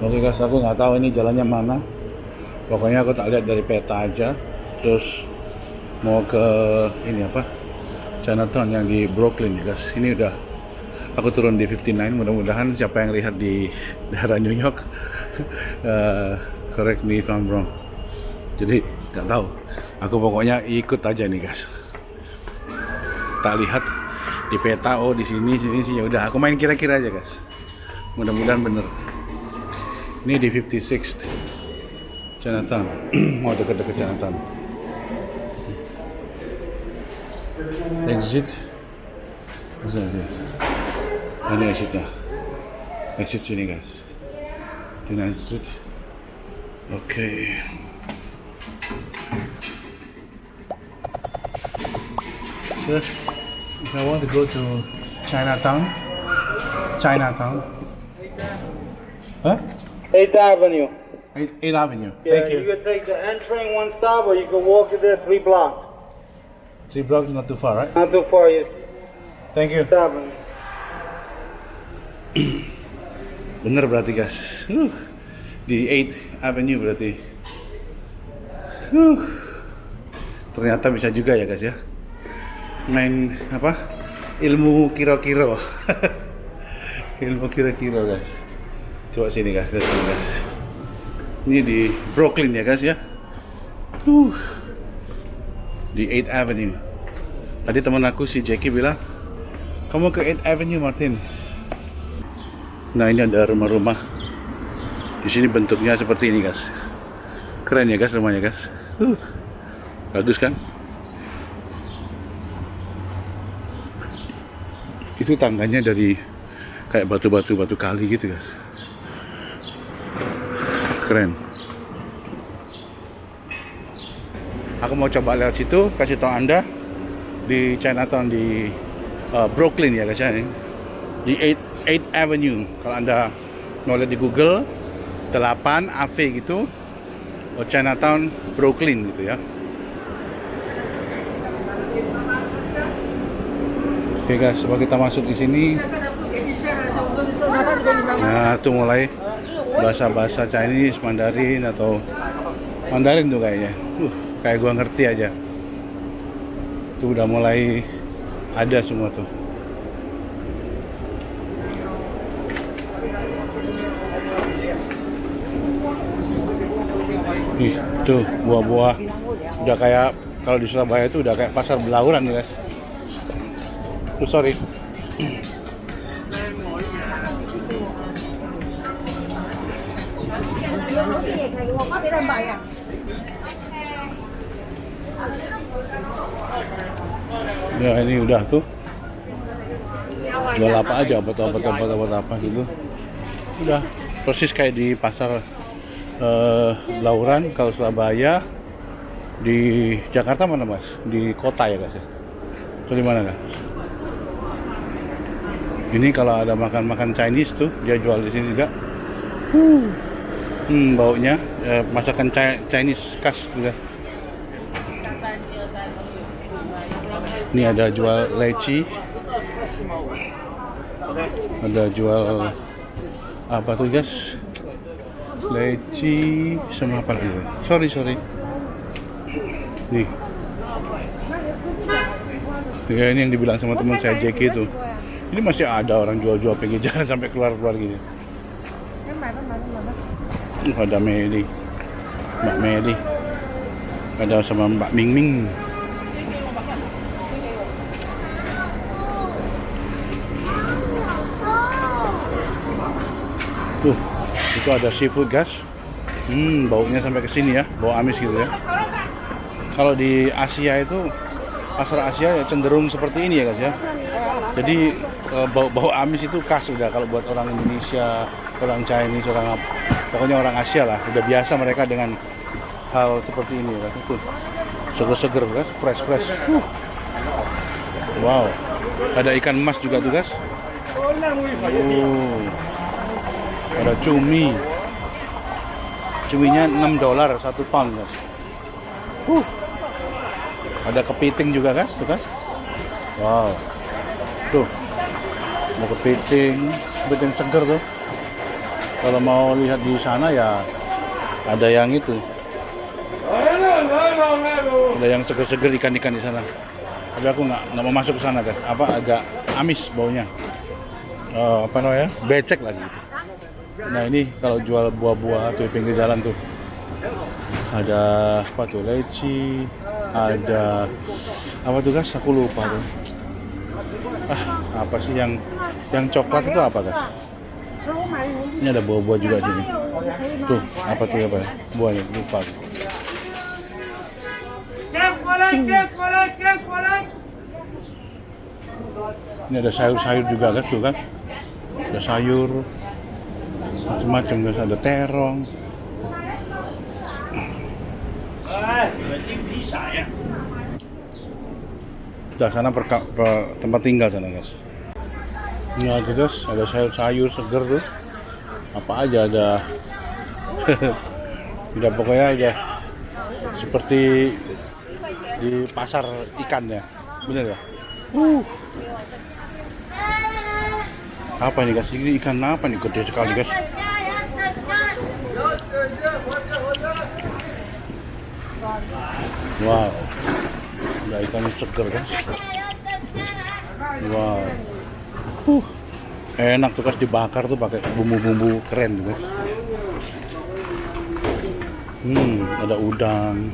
Oke guys, aku nggak tahu ini jalannya mana. Pokoknya aku tak lihat dari peta aja. Terus mau ke ini apa? Chinatown yang di Brooklyn ya guys. Ini udah aku turun di 59. Mudah-mudahan siapa yang lihat di daerah New York correct me if I'm wrong. Jadi nggak tahu. Aku pokoknya ikut aja nih guys. Tak lihat di peta, oh di sini sih ya udah. Aku main kira-kira aja guys. Mudah-mudahan bener. Ini di 56th Chinatown. Mau deket-deket Chinatown. Exit. Ini exitnya. Exit sini guys. 59th Street. Oke. So, if I want to go to Chinatown. Huh? 8th Avenue. 8th Avenue. Yeah, Thank you you. can take the N train one stop, or you can walk it there 3 blocks. 3 blocks not too far, right? Not too far yet. Thank you. 8th Avenue. Bener berarti guys. Di 8th Avenue berarti. Ternyata bisa juga ya guys ya. Main apa? Ilmu kiro-kiro. Ilmu kiro-kiro guys. Coba sini guys, lihat sini guys. Ini di Brooklyn ya guys ya. Di 8th Avenue. Tadi teman aku si Jackie bilang, kamu ke 8th Avenue Martin. Nah ini ada rumah-rumah. Di sini bentuknya seperti ini guys. Keren ya guys rumahnya guys. Bagus kan? Itu tangganya dari kayak batu kali gitu guys. Keren. Aku mau coba lewat situ, kasih tahu Anda di Chinatown di Brooklyn ya guys ya. Di 8th Avenue. Kalau Anda mau lihat di Google 8 AV gitu. Chinatown Brooklyn gitu ya. Oke guys, coba kita masuk di sini. Nah, tuh mulai bahasa-bahasa Chinese, Mandarin atau Mandarin tuh kayaknya. Kayak gua ngerti aja. Tuh udah mulai ada semua tuh. Nih, tuh buah-buah udah kayak kalau di Surabaya itu udah kayak pasar Belauran nih guys. Tuh sorry. Ya ini udah tuh. Jual apa aja, obat-obat apa gitu. Udah persis kayak di pasar Belauran kalau Surabaya. Di Jakarta mana mas? Di kota ya guys ya? Atau di mana kan? Ini kalau ada makan-makan Chinese tuh dia jual di sini juga. Baunya masakan Chinese khas juga. Ini ada jual leci. Ada jual apa tuh guys? Leci sama apa lagi? Sorry. Nih. Ya, ini yang dibilang sama teman saya Jackie itu. Ini masih ada orang jual-jual pinggir jalan sampai keluar-keluar gini. Ada Meli, Mbak Meli, ada sama Mbak Ming Ming. Tuh, itu ada seafood guys. Baunya sampai ke sini ya, bau amis gitu ya. Kalau di Asia itu pasar Asia ya cenderung seperti ini ya guys ya. Jadi bau amis itu khas udah kalau buat orang Indonesia, orang Chinese, pokoknya orang Asia lah. Udah biasa mereka dengan hal seperti ini ya guys. Tuh, seger-seger guys, fresh. Wow, ada ikan emas juga tuh guys. Ada cumi. Cuminya $6 1 pound guys. Ada kepiting juga guys, tuh kan? Wow. Tuh. Ada kepiting. bikin seger tuh. Kalau mau lihat di sana ya ada yang itu. Ada yang seger-seger ikan-ikan di sana. Tapi aku nggak mau masuk ke sana guys. Apa agak amis baunya. Apa namanya? Becek lagi gitu. Nah ini kalau jual buah-buah tuh di pinggir jalan tuh. Ada apa tuh? Leci, ada apa tuh guys? Aku lupa tuh. Apa sih yang coklat itu apa guys? Ini ada buah-buah juga di sini. Tuh, apa tuh apa? Buahnya lupa. Ini ada sayur-sayur juga kan tuh kan? Ada sayur macam-macam guys, ada terong. Di sana tempat tinggal sana guys. Ini aja guys, ada sayur-sayur seger tuh. Apa aja ada. Udah pokoknya aja seperti di pasar ikan ya. Bener ya? Apa nih guys? Ini ikan apa nih? Gede sekali guys. Wow. Ada ikan seger guys. Wow. Enak tuh guys, dibakar tuh pakai bumbu-bumbu keren tuh guys. Ada udang,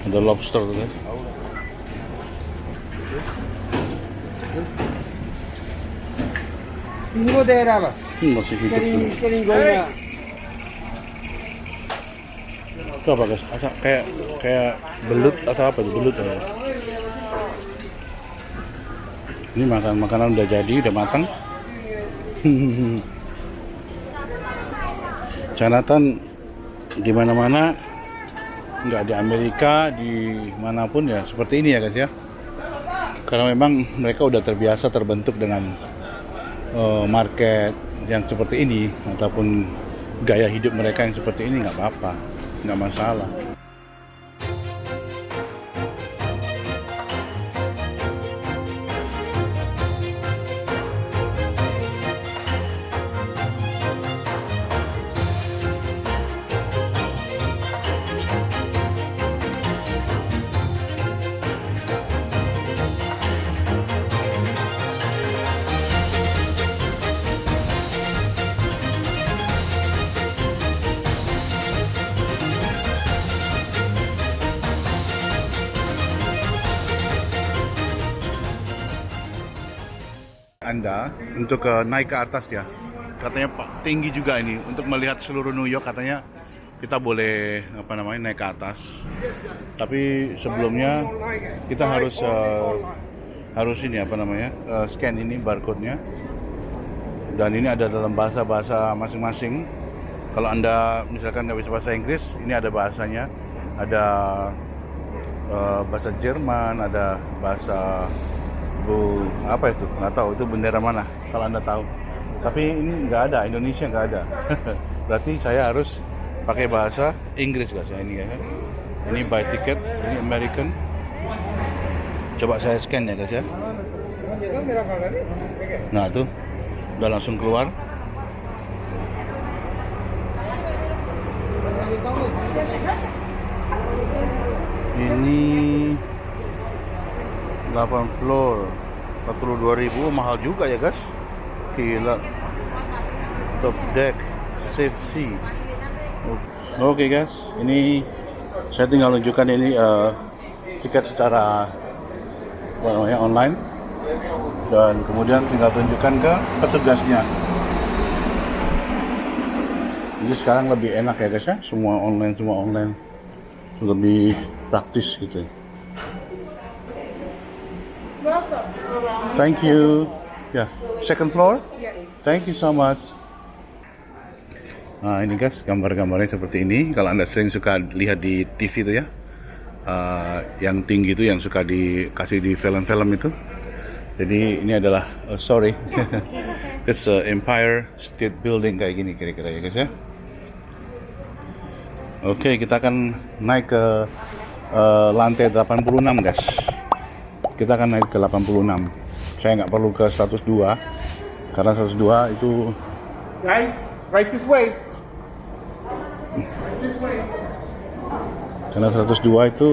ada lobster tuh guys. Minggu daerah apa? Masih hidup tuh. Kering goyang. Itu apa guys? Kayak belut atau apa tuh? Belut ya. Ini makanan udah jadi, udah matang. Chinatown di mana-mana, nggak di Amerika, di manapun ya seperti ini ya guys ya. Karena memang mereka udah terbiasa terbentuk dengan market yang seperti ini ataupun gaya hidup mereka yang seperti ini, nggak apa-apa, nggak masalah. Anda untuk naik ke atas ya, katanya Pak tinggi juga ini untuk melihat seluruh New York. Katanya kita boleh naik ke atas, tapi sebelumnya kita harus ini scan ini barcode-nya, dan ini ada dalam bahasa masing-masing. Kalau Anda misalkan nggak bisa bahasa Inggris, ini ada bahasanya, ada bahasa Jerman, ada bahasa apa itu, nggak tahu itu bendera mana kalau Anda tahu, tapi ini nggak ada, Indonesia nggak ada. Berarti saya harus pakai bahasa Inggris guys ya. Ini ya, ini buy ticket, ini American. Coba saya scan ya guys ya. Nah tuh udah langsung keluar. Ini 8 floor 42.000, mahal juga ya guys, gila. Top deck, safe sea. Oke guys, ini saya tinggal tunjukkan ini tiket secara online, dan kemudian tinggal tunjukkan ke petugasnya. Jadi sekarang lebih enak ya guys ya, semua online, lebih praktis gitu. Thank you. Ya, second floor. Thank you so much. Nah ini guys, gambar-gambarnya seperti ini. Kalau Anda sering suka lihat di TV itu ya, yang tinggi itu yang suka dikasih di film-film itu. Jadi ini adalah it's Empire State Building kayak gini kira-kira ya guys ya. Oke, kita akan naik ke lantai 86 guys. Kita akan naik ke 86. Saya nggak perlu ke 102 Karena 102 itu Guys, right this way. This way. karena 102 itu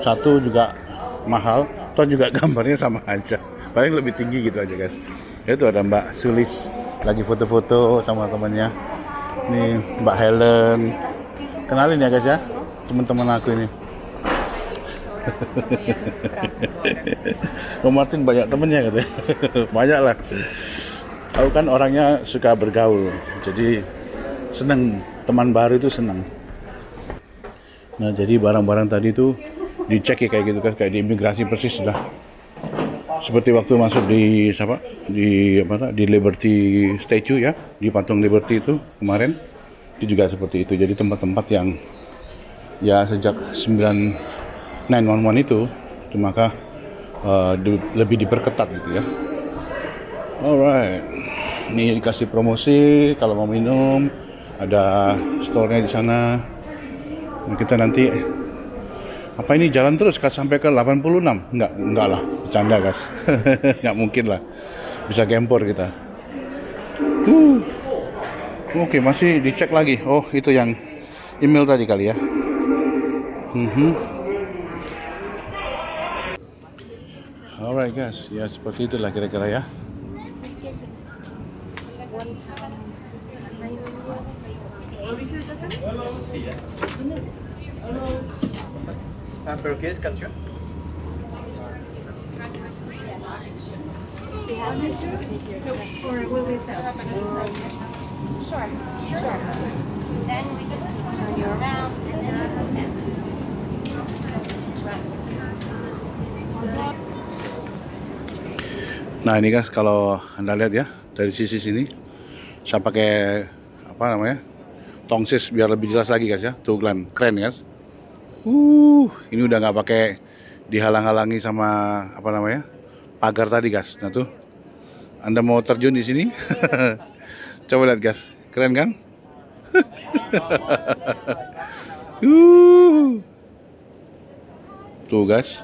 satu juga mahal, toh juga gambarnya sama aja. Paling lebih tinggi gitu aja guys. Itu ada Mbak Sulis lagi foto-foto sama temannya. Ini Mbak Helen. Kenalin ya guys ya, teman-teman aku ini. Om Martin banyak temennya katanya. Banyak lah. Aku kan orangnya suka bergaul, jadi seneng, teman baru itu seneng. Nah jadi barang-barang tadi itu dicek ya kayak gitu kan, kayak di imigrasi persis sudah. Seperti waktu masuk di di Liberty Statue ya, di patung Liberty itu kemarin, itu juga seperti itu. Jadi tempat-tempat yang ya sejak 911 itu maka lebih diperketat gitu ya. Alright, ini dikasih promosi kalau mau minum, ada store-nya di sana. Nah, kita nanti apa ini jalan terus sampai ke 86? Enggak lah, bercanda guys. Enggak mungkin lah, bisa gempor kita. Oke, masih dicek lagi. Oh, itu yang email tadi kali ya. Alright guys, ya seperti itulah kira-kira ya. Turkish culture. Or will we set up another? Sure. Then we can turn you around and then Nah ini guys, kalau anda lihat ya dari sisi sini, saya pakai apa namanya tongsis biar lebih jelas lagi guys ya. Tuh keren guys. Ini udah nggak pakai dihalang-halangi sama apa namanya pagar tadi guys. Nah tuh, anda mau terjun di sini, coba lihat guys, keren kan? Tuh guys.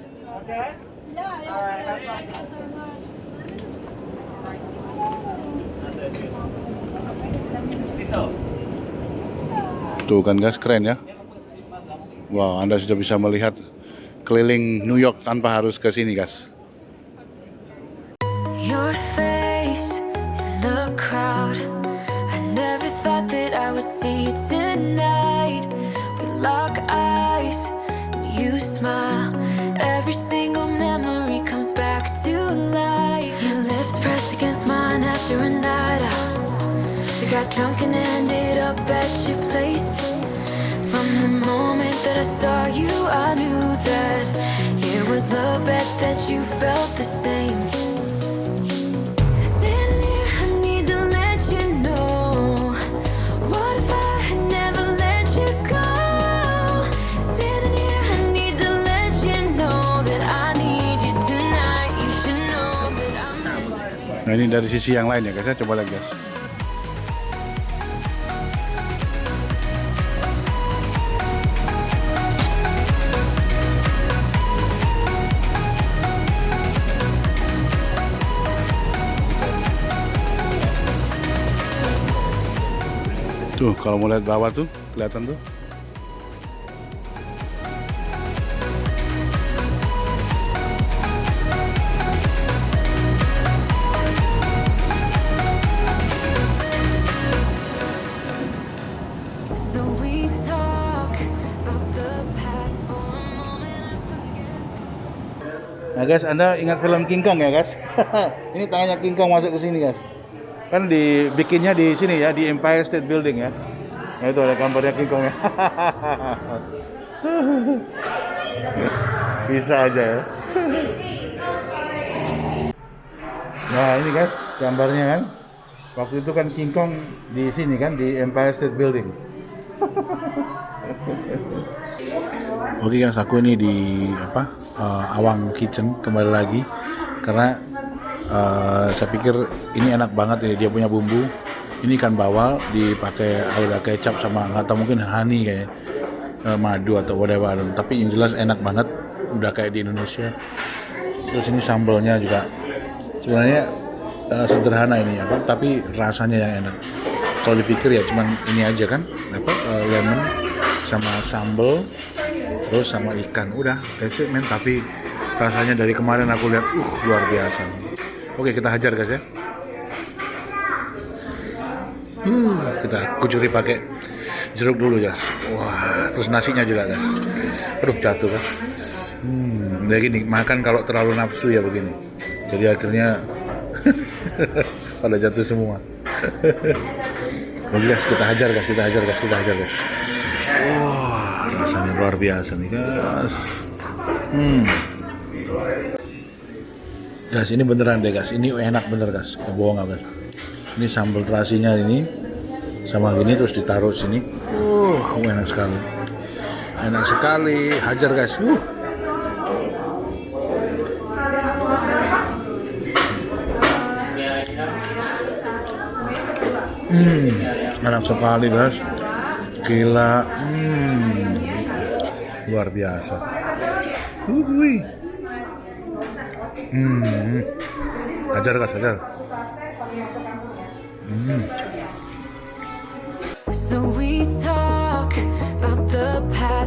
Tuh kan guys, keren ya. Wow, Anda sudah bisa melihat keliling New York tanpa harus ke sini guys. Your face in the crowd. I never thought that I would see you tonight. We lock eyes and you smile. Every single memory comes back to life. Your lips pressed against mine after a night out. We got drunk and ended up at your place. From the moment that I saw you, I knew that it was the bet that you felt the same. Standing here, I need to let you know. What if I had never let you go? Standing here, I need to let you know that I need you tonight. You should know that I'm. Nah ini dari sisi yang lain ya guys, coba lihat guys. Tuh kalau mau lihat bawah tuh kelihatan tuh. So we talk about the past for a moment. Nah guys, Anda ingat film King Kong ya guys? Ini tangannya King Kong masuk ke sini guys. Kan dibikinnya di sini ya, di Empire State Building ya. Nah itu ada gambarnya King Kong ya. Bisa aja ya. Nah ini guys, gambarnya kan. Waktu itu kan King Kong di sini kan, di Empire State Building. Oke guys, aku ini di Awang Kitchen kembali lagi karena saya pikir ini enak banget ini, dia punya bumbu. Ini ikan bawal dipakai ada kecap sama nggak tahu mungkin honey kayak madu atau whatever, tapi yang jelas enak banget, udah kayak di Indonesia. Terus ini sambalnya juga sebenarnya sederhana ini apa, tapi rasanya yang enak. Kalau dipikir ya cuman ini aja kan, apa lemon sama sambal, terus sama ikan, udah that's it man. Tapi rasanya dari kemarin aku lihat luar biasa. Oke, kita hajar guys ya. Kita kucuri pakai jeruk dulu guys. Wah, terus nasinya juga guys. Aduh, jatuh kan. Kayak gini, makan kalau terlalu nafsu ya begini. Jadi akhirnya pada jatuh semua. Oke guys, kita hajar guys. Wah, rasanya luar biasa nih guys. Guys, ini beneran deh guys. Ini enak bener guys. Gak bohong guys. Ini sambal terasinya ini sama gini terus ditaruh sini. Enak sekali. Enak sekali. Hajar guys. Enak sekali guys, gila, luar biasa. Hajar guys, hajar. So we talk about the past.